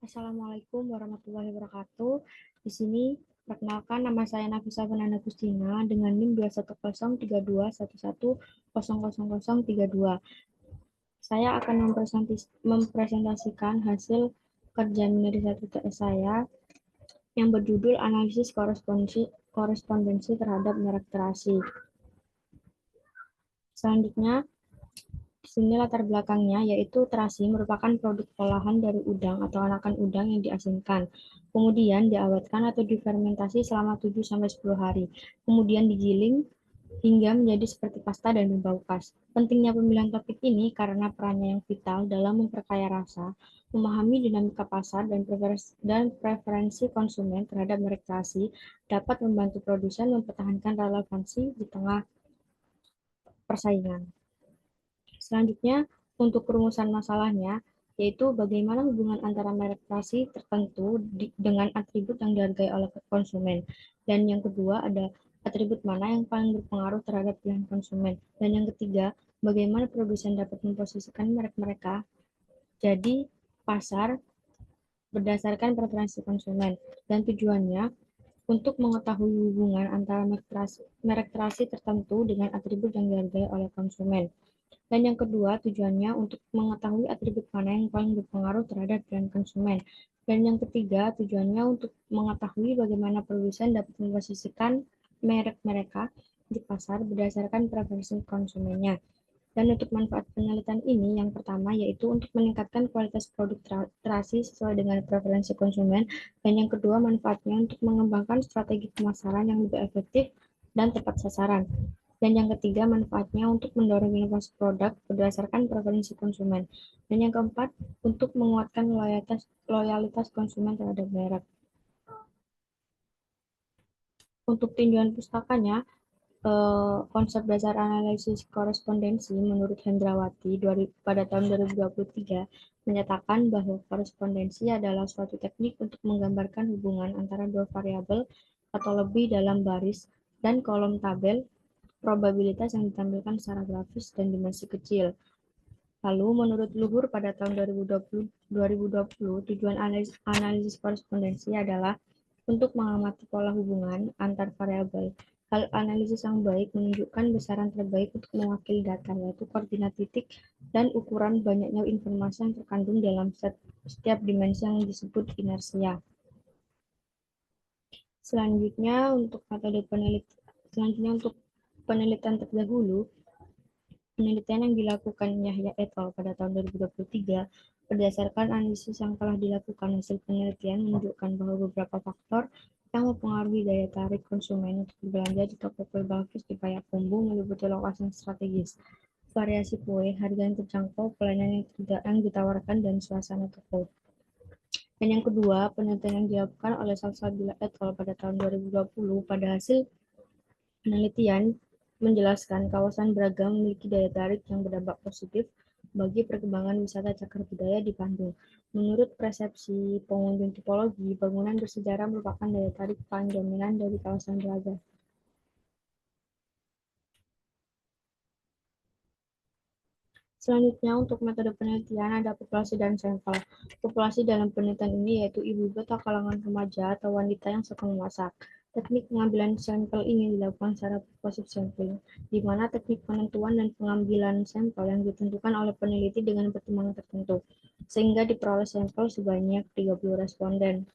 Assalamualaikum warahmatullahi wabarakatuh. Di sini perkenalkan nama saya Nafisa Fernanda Agustina dengan NIM 2103211000032. Saya akan mempresentasikan hasil kerja minoritas TS saya yang berjudul analisis korespondensi terhadap merek terasi. Selanjutnya, di sini latar belakangnya yaitu terasi merupakan produk olahan dari udang atau anakan udang yang diasinkan. Kemudian diawetkan atau difermentasi selama 7-10 hari. Kemudian digiling hingga menjadi seperti pasta dan berbau khas. Pentingnya pemilihan topik ini karena perannya yang vital dalam memperkaya rasa, memahami dinamika pasar dan preferensi konsumen terhadap merek terasi dapat membantu produsen mempertahankan relevansi di tengah persaingan. Selanjutnya, untuk perumusan masalahnya, yaitu bagaimana hubungan antara merek terasi tertentu dengan atribut yang dihargai oleh konsumen. Dan yang kedua ada atribut mana yang paling berpengaruh terhadap pilihan konsumen. Dan yang ketiga, bagaimana produsen dapat memposisikan merek mereka jadi pasar berdasarkan preferensi konsumen. Dan tujuannya untuk mengetahui hubungan antara merek terasi tertentu dengan atribut yang dihargai oleh konsumen. Dan yang kedua, tujuannya untuk mengetahui atribut mana yang paling berpengaruh terhadap pilihan konsumen. Dan yang ketiga, tujuannya untuk mengetahui bagaimana produsen dapat memposisikan merek mereka di pasar berdasarkan preferensi konsumennya. Dan untuk manfaat penelitian ini, yang pertama yaitu untuk meningkatkan kualitas produk terasi sesuai dengan preferensi konsumen. Dan yang kedua, manfaatnya untuk mengembangkan strategi pemasaran yang lebih efektif dan tepat sasaran. Dan yang ketiga, manfaatnya untuk mendorong inovasi produk berdasarkan preferensi konsumen. Dan yang keempat, untuk menguatkan loyalitas konsumen terhadap merek. Untuk tinjauan pustakanya, konsep dasar analisis korespondensi menurut Hendrawati pada tahun 2023 menyatakan bahwa korespondensi adalah suatu teknik untuk menggambarkan hubungan antara dua variabel atau lebih dalam baris dan kolom tabel probabilitas yang ditampilkan secara grafis dan dimensi kecil. Lalu, menurut Luhur pada tahun 2020 tujuan analisis korespondensi adalah untuk mengamati pola hubungan antar variabel. Hal analisis yang baik menunjukkan besaran terbaik untuk mewakili data, yaitu koordinat titik dan ukuran banyaknya informasi yang terkandung dalam setiap dimensi yang disebut inersia. Selanjutnya untuk penelitian terdahulu, penelitian yang dilakukan Yahya et al. Pada tahun 2023 berdasarkan analisis yang telah dilakukan, hasil penelitian menunjukkan bahwa beberapa faktor yang mempengaruhi daya tarik konsumen untuk berbelanja di toko kue Balkis di Payakumbuh meliputi lokasi yang strategis, variasi kue, harga yang terjangkau, pelayanan yang ditawarkan, dan suasana toko. Dan yang kedua, penelitian yang dilakukan oleh Salsabila et al. Pada tahun 2020 pada hasil penelitian menjelaskan kawasan Braga memiliki daya tarik yang berdampak positif bagi perkembangan wisata cagar budaya di Bandung. Menurut persepsi pengunjung tipologi, bangunan bersejarah merupakan daya tarik paling dominan dari kawasan Braga. Selanjutnya, untuk metode penelitian ada populasi dan sampel. Populasi dalam penelitian ini yaitu ibu-ibu atau kalangan remaja atau wanita yang suka memasak. Teknik pengambilan sampel ini dilakukan secara positive sampling, di mana teknik penentuan dan pengambilan sampel yang ditentukan oleh peneliti dengan pertimbangan tertentu, sehingga diperoleh sampel sebanyak 30 responden.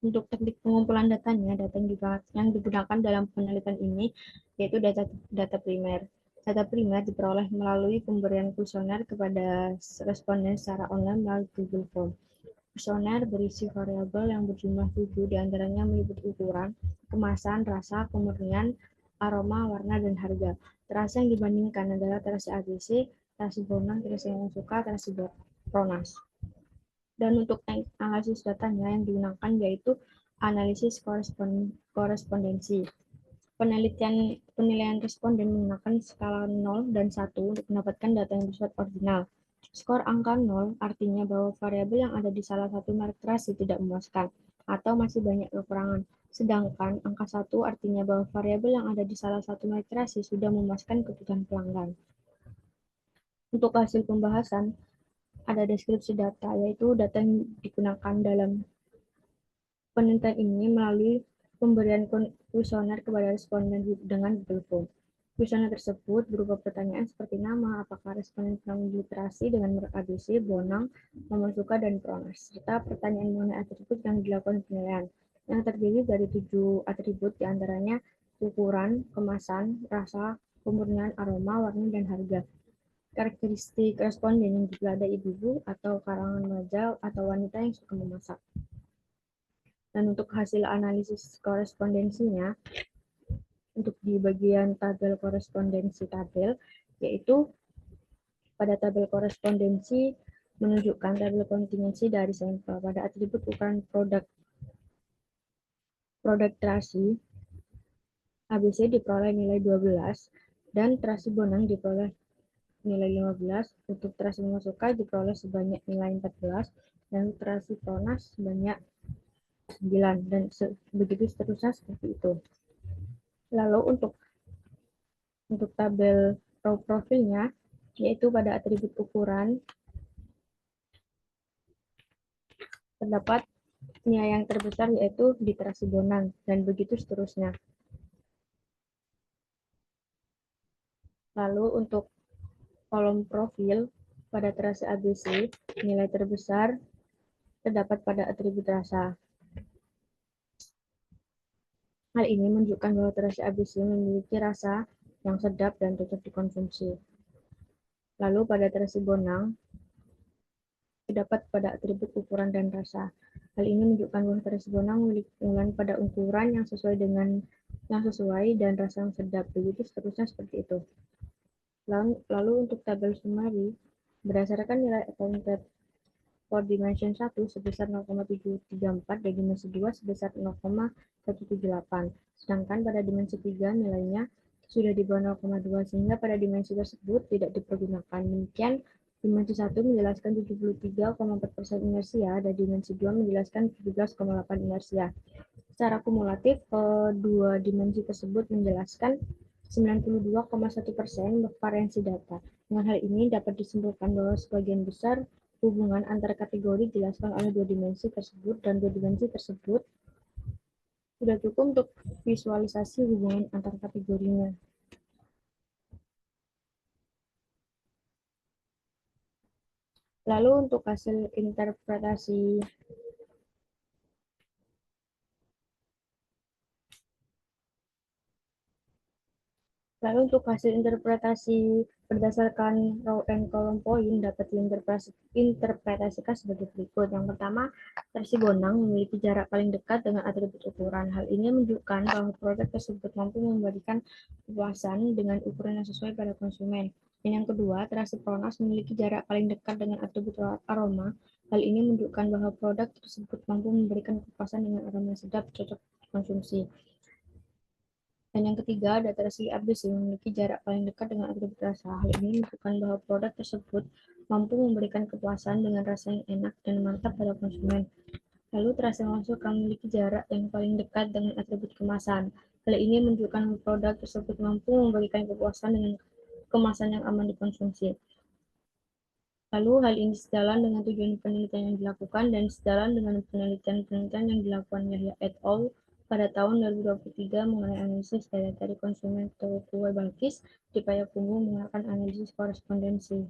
Untuk teknik pengumpulan datanya, data yang digunakan dalam penelitian ini yaitu data primer. Data primer diperoleh melalui pemberian kuesioner kepada responden secara online melalui Google Form. Kuesioner berisi variabel yang berjumlah 7, diantaranya meliputi ukuran, kemasan, rasa, kemurnian, aroma, warna, dan harga. Terasi yang dibandingkan adalah terasi ABC, terasi Bonang, terasi yang suka, terasi Pronas. Dan untuk analisis datanya yang digunakan yaitu analisis korespondensi. Penilaian responden menggunakan skala 0 dan 1 untuk mendapatkan data yang bersifat ordinal. Skor angka 0 artinya bahwa variabel yang ada di salah satu merek terasi tidak memuaskan atau masih banyak kekurangan. Sedangkan angka 1 artinya bahwa variabel yang ada di salah satu merek terasi sudah memuaskan kebutuhan pelanggan. Untuk hasil pembahasan, ada deskripsi data, yaitu data yang digunakan dalam penelitian ini melalui pemberian kuesioner kepada responden dengan Google Form. Kuesioner tersebut berupa pertanyaan seperti nama, apakah responden pernah literasi dengan merek ABC, Bonang, nomor suka, dan Pronas, serta pertanyaan mengenai atribut yang dilakukan penilaian, yang terdiri dari 7 atribut, diantaranya ukuran, kemasan, rasa, kemurnian, aroma, warna, dan harga. Karakteristik responden yang juga ada ibu-ibu atau kalangan remaja atau wanita yang suka memasak. Dan untuk hasil analisis korespondensinya, untuk di bagian tabel korespondensi tabel, yaitu pada tabel korespondensi menunjukkan tabel kontingensi dari sampel. Pada atribut ukuran produk terasi, ABC diperoleh nilai 12, dan terasi Bonang diperoleh nilai 15, untuk terasi Masuka diperoleh sebanyak nilai 14, dan terasi Pronas sebanyak 9, dan begitu seterusnya seperti itu. Lalu untuk tabel row profilnya, yaitu pada atribut ukuran terdapat nilai yang terbesar yaitu di terasi Bonang, dan begitu seterusnya. Lalu untuk kolom profil pada terasi ABC, nilai terbesar terdapat pada atribut rasa. Hal ini menunjukkan bahwa terasi ABC memiliki rasa yang sedap dan cocok dikonsumsi. Lalu pada terasi Bonang terdapat pada atribut ukuran dan rasa. Hal ini menunjukkan bahwa terasi Bonang memiliki keunggulan pada ukuran yang sesuai dan rasa yang sedap. Begitu seterusnya seperti itu. Lalu untuk tabel summary, berdasarkan nilai accounted for dimension 1 sebesar 0,734 dan dimensi 2 sebesar 0,178. Sedangkan pada dimensi 3 nilainya sudah di bawah 0,2 sehingga pada dimensi tersebut tidak dipergunakan. Demikian dimensi 1 menjelaskan 73,4% inersia dan dimensi 2 menjelaskan 17,8 inersia. Secara kumulatif, kedua dimensi tersebut menjelaskan 92,1% variansi data. Dengan hal ini dapat disimpulkan bahwa sebagian besar hubungan antar kategori dijelaskan oleh dua dimensi tersebut, dan dua dimensi tersebut sudah cukup untuk visualisasi hubungan antar kategorinya. Lalu untuk hasil interpretasi Lalu untuk hasil interpretasi berdasarkan row and column point dapat diinterpretasikan sebagai berikut. Yang pertama, terasi Bonang memiliki jarak paling dekat dengan atribut ukuran. Hal ini menunjukkan bahwa produk tersebut mampu memberikan kepuasan dengan ukuran yang sesuai pada konsumen. Dan yang kedua, terasi Pronas memiliki jarak paling dekat dengan atribut aroma. Hal ini menunjukkan bahwa produk tersebut mampu memberikan kepuasan dengan aroma sedap cocok konsumsi. Dan yang ketiga, data terasi ABC memiliki jarak paling dekat dengan atribut rasa. Hal ini menunjukkan bahwa produk tersebut mampu memberikan kepuasan dengan rasa yang enak dan mantap pada konsumen. Lalu terasi Masuka memiliki jarak yang paling dekat dengan atribut kemasan. Hal ini menunjukkan bahwa produk tersebut mampu memberikan kepuasan dengan kemasan yang aman dikonsumsi. Lalu hal ini sejalan dengan tujuan penelitian yang dilakukan dan sejalan dengan penelitian yang dilakukan Yahya et al. Pada tahun 2023 mengenai analisis daya tarik konsumen toko kue Balkis di Payakumbuh menggunakan analisis korespondensi.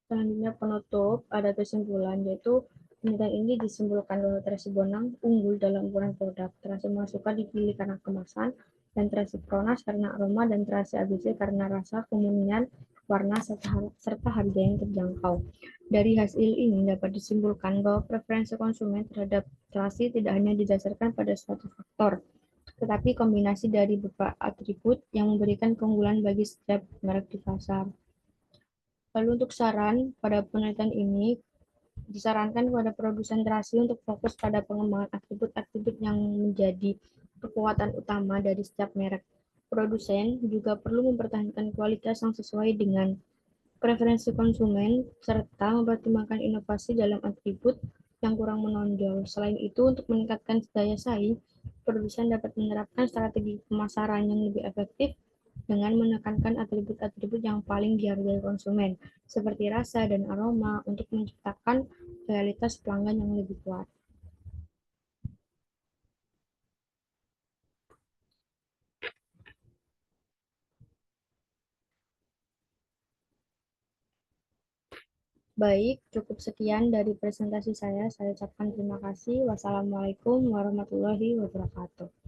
Selanjutnya penutup, ada kesimpulan, yaitu penelitian ini disimpulkan bahwa terasi Bonang unggul dalam ukuran produk, terasi Masuka dipilih karena kemasan, dan terasi Pronas karena aroma, dan terasi ABC karena rasa, kemurnian, warna, serta harga yang terjangkau. Dari hasil ini dapat disimpulkan bahwa preferensi konsumen terhadap terasi tidak hanya didasarkan pada suatu faktor, tetapi kombinasi dari beberapa atribut yang memberikan keunggulan bagi setiap merek di pasar. Lalu untuk saran, pada penelitian ini disarankan kepada produsen terasi untuk fokus pada pengembangan atribut-atribut yang menjadi kekuatan utama dari setiap merek. Produsen juga perlu mempertahankan kualitas yang sesuai dengan preferensi konsumen, serta mempertimbangkan inovasi dalam atribut yang kurang menonjol. Selain itu, untuk meningkatkan daya saing, produsen dapat menerapkan strategi pemasaran yang lebih efektif dengan menekankan atribut-atribut yang paling dihargai konsumen, seperti rasa dan aroma, untuk menciptakan loyalitas pelanggan yang lebih kuat. Baik, cukup sekian dari presentasi saya. Saya ucapkan terima kasih. Wassalamualaikum warahmatullahi wabarakatuh.